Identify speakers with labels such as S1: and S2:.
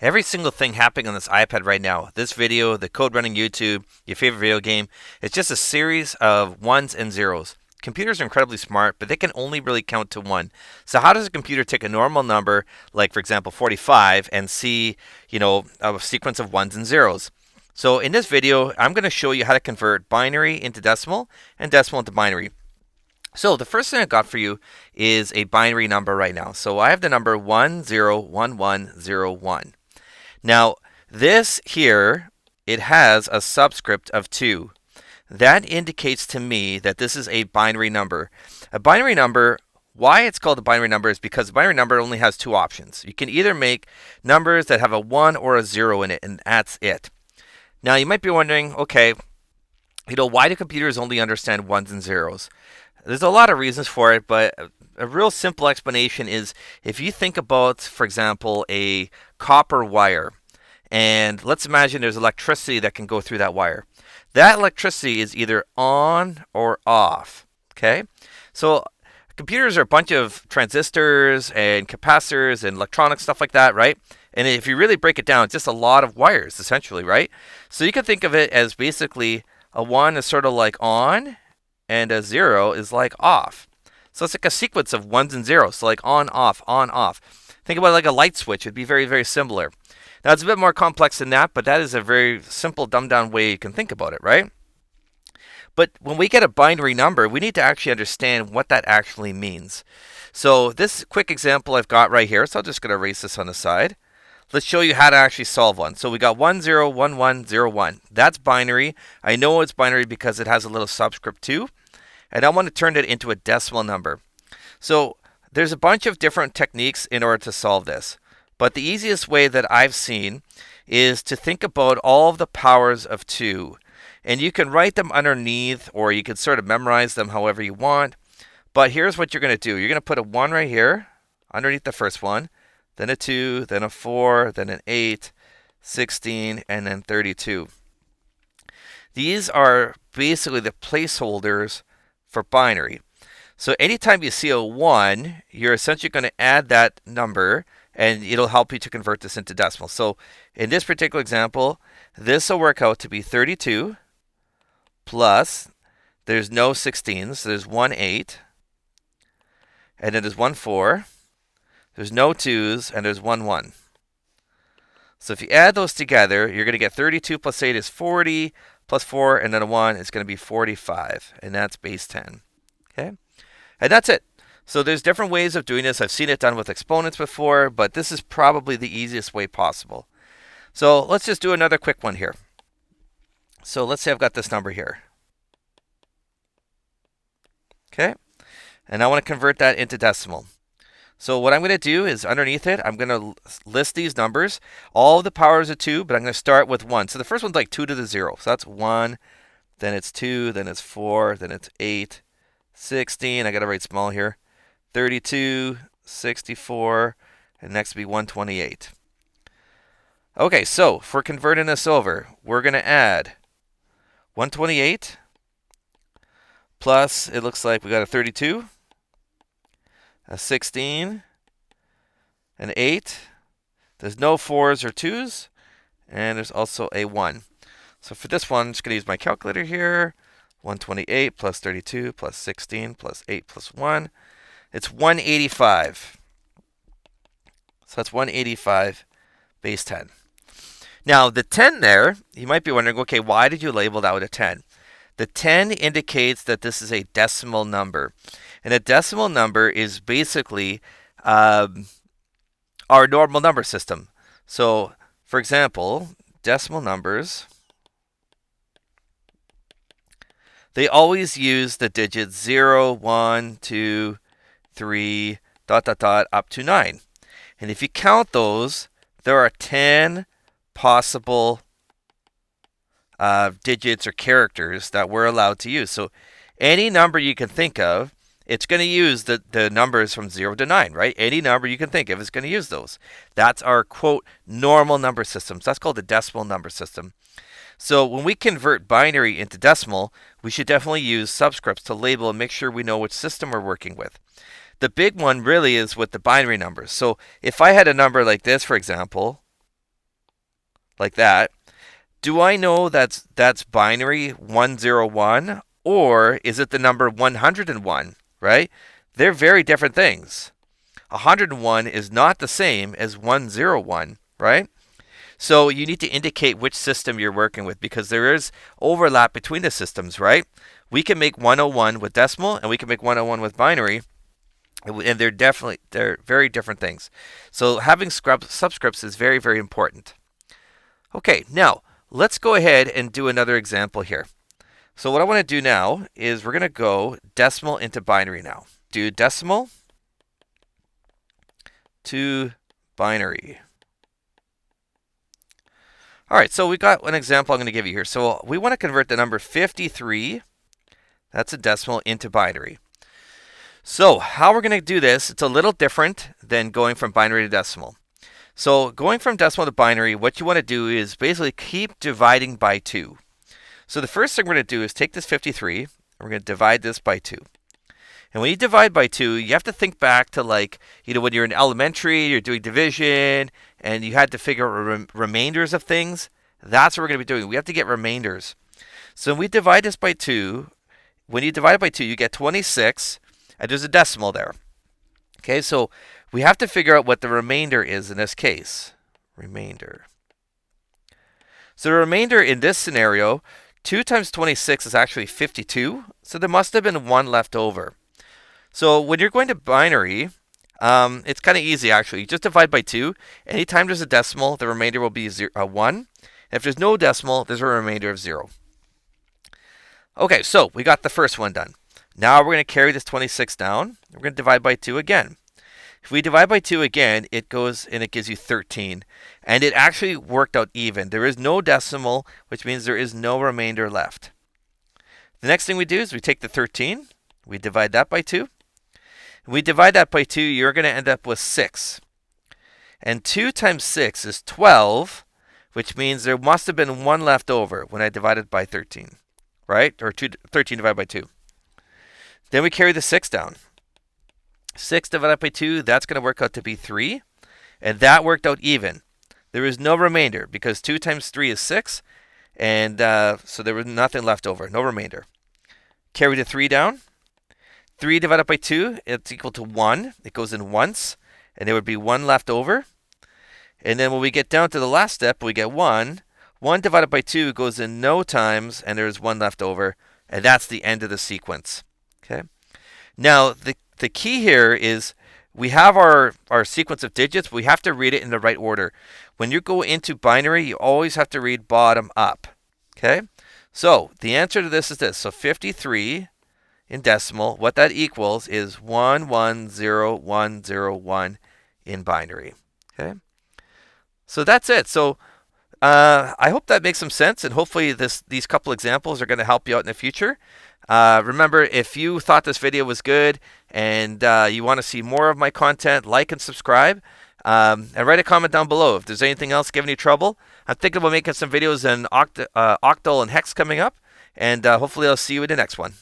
S1: Every single thing happening on this iPad right now, this video, the code running YouTube, your favorite video game, it's just a series of ones and zeros. Computers are incredibly smart, but they can only really count to one. So how does a computer take a normal number, like for example 45, and see, a sequence of ones and zeros? So in this video, I'm going to show you how to convert binary into decimal and decimal into binary. So the first thing I got for you is a binary number right now. So I have the number 101101. Now, this here, it has a subscript of 2. That indicates to me that this is a binary number. A binary number, why it's called a binary number is because a binary number only has 2 options. You can either make numbers that have a 1 or a 0 in it, and that's it. Now, you might be wondering, okay, why do computers only understand ones and zeros? There's a lot of reasons for it, but a real simple explanation is if you think about, for example, a copper wire, and let's imagine there's electricity that can go through that wire. That electricity is either on or off, okay? So computers are a bunch of transistors and capacitors and electronics, stuff like that, right? And if you really break it down, it's just a lot of wires, essentially, right? So you can think of it as basically a 1 is sort of like on, and a 0 is like off. So it's like a sequence of ones and zeros, so like on, off, on, off. Think about it like a light switch. It'd be very, very similar. Now, it's a bit more complex than that, but that is a very simple, dumbed-down way you can think about it, right? But when we get a binary number, we need to actually understand what that actually means. So this quick example I've got right here, so I'm just going to erase this on the side. Let's show you how to actually solve one. So we got 101101. That's binary. I know it's binary because it has a little subscript 2. And I want to turn it into a decimal number. So there's a bunch of different techniques in order to solve this. But the easiest way that I've seen is to think about all of the powers of 2. And you can write them underneath, or you can sort of memorize them however you want. But here's what you're going to do. You're going to put a 1 right here underneath the first one, then a 2, then a 4, then an 8, 16, and then 32. These are basically the placeholders for binary. So anytime you see a 1, you're essentially going to add that number, and it'll help you to convert this into decimal. So in this particular example, this will work out to be 32 plus, there's no 16, so there's 1 8, and then there's 1 4, there's no 2s, and there's 1 1. So if you add those together, you're going to get 32 plus 8 is 40, plus 4, and then a 1 is going to be 45, and that's base 10. Okay? And that's it. So there's different ways of doing this. I've seen it done with exponents before, but this is probably the easiest way possible. So let's just do another quick one here. So let's say I've got this number here. Okay? And I want to convert that into decimal. So what I'm going to do is underneath it, I'm going to list these numbers. All the powers of 2, but I'm going to start with 1. So the first one's like 2 to the 0. So that's 1, then it's 2, then it's 4, then it's 8, 16. I got to write small here. 32, 64, and next will be 128. Okay, so for converting this over, we're going to add 128 plus, it looks like we got a 32. A 16, an 8, there's no 4s or 2s, and there's also a 1. So for this one, I'm just going to use my calculator here. 128 plus 32 plus 16 plus 8 plus 1. It's 185. So that's 185 base 10. Now the 10 there, you might be wondering, okay, why did you label that with a 10? The 10 indicates that this is a decimal number. And a decimal number is basically our normal number system. So, for example, decimal numbers, they always use the digits 0, 1, 2, 3, dot, dot, dot, up to 9. And if you count those, there are 10 possible digits or characters that we're allowed to use. So any number you can think of, it's going to use the numbers from 0 to 9, right? Any number you can think of is going to use those. That's our, quote, normal number systems. That's called the decimal number system. So when we convert binary into decimal, we should definitely use subscripts to label and make sure we know which system we're working with. The big one really is with the binary numbers. So if I had a number like this, for example, like that, do I know that's binary 101, or is it the number 101, right? They're very different things. 101 is not the same as 101, right? So you need to indicate which system you're working with, because there is overlap between the systems, right? We can make 101 with decimal and we can make 101 with binary, and they're very different things. So having subscripts is very, very important. Okay, now let's go ahead and do another example here. So what I want to do now is we're going to go decimal into binary now. Do decimal to binary. All right, so we got an example I'm going to give you here. So we want to convert the number 53, that's a decimal, into binary. So how we're going to do this, it's a little different than going from binary to decimal. So going from decimal to binary, what you want to do is basically keep dividing by 2. So the first thing we're going to do is take this 53, and we're going to divide this by 2. And when you divide by 2, you have to think back to, like, when you're in elementary, you're doing division, and you had to figure out remainders of things. That's what we're going to be doing. We have to get remainders. So when we divide this by 2, when you divide it by 2, you get 26, and there's a decimal there. Okay, so we have to figure out what the remainder is in this case. Remainder. So the remainder in this scenario, 2 times 26 is actually 52, so there must have been 1 left over. So when you're going to binary, it's kind of easy actually. You just divide by 2. Anytime there's a decimal, the remainder will be 1. And if there's no decimal, there's a remainder of 0. Okay, so we got the first one done. Now we're going to carry this 26 down. We're going to divide by 2 again. If we divide by 2 again, it goes and it gives you 13. And it actually worked out even. There is no decimal, which means there is no remainder left. The next thing we do is we take the 13, we divide that by 2. We divide that by 2, you're going to end up with 6. And 2 times 6 is 12, which means there must have been 1 left over when I divided by 13, right? Or 13 divided by 2. Then we carry the 6 down. 6 divided by 2, that's going to work out to be 3. And that worked out even. There is no remainder because 2 times 3 is 6. And so there was nothing left over, no remainder. Carry the 3 down. 3 divided by 2, it's equal to 1. It goes in once, and there would be 1 left over. And then when we get down to the last step, we get 1. 1 divided by 2 goes in no times, and there's 1 left over. And that's the end of the sequence. Okay. Now, the key here is we have our sequence of digits, but we have to read it in the right order. When you go into binary, you always have to read bottom up. Okay. So the answer to this is this. So 53 in decimal, what that equals is 110101 in binary. Okay. So that's it. So I hope that makes some sense, and hopefully these couple examples are going to help you out in the future. Remember, if you thought this video was good and you want to see more of my content, like and subscribe, and write a comment down below if there's anything else giving you trouble. I'm thinking about making some videos in octal and hex coming up, and hopefully I'll see you in the next one.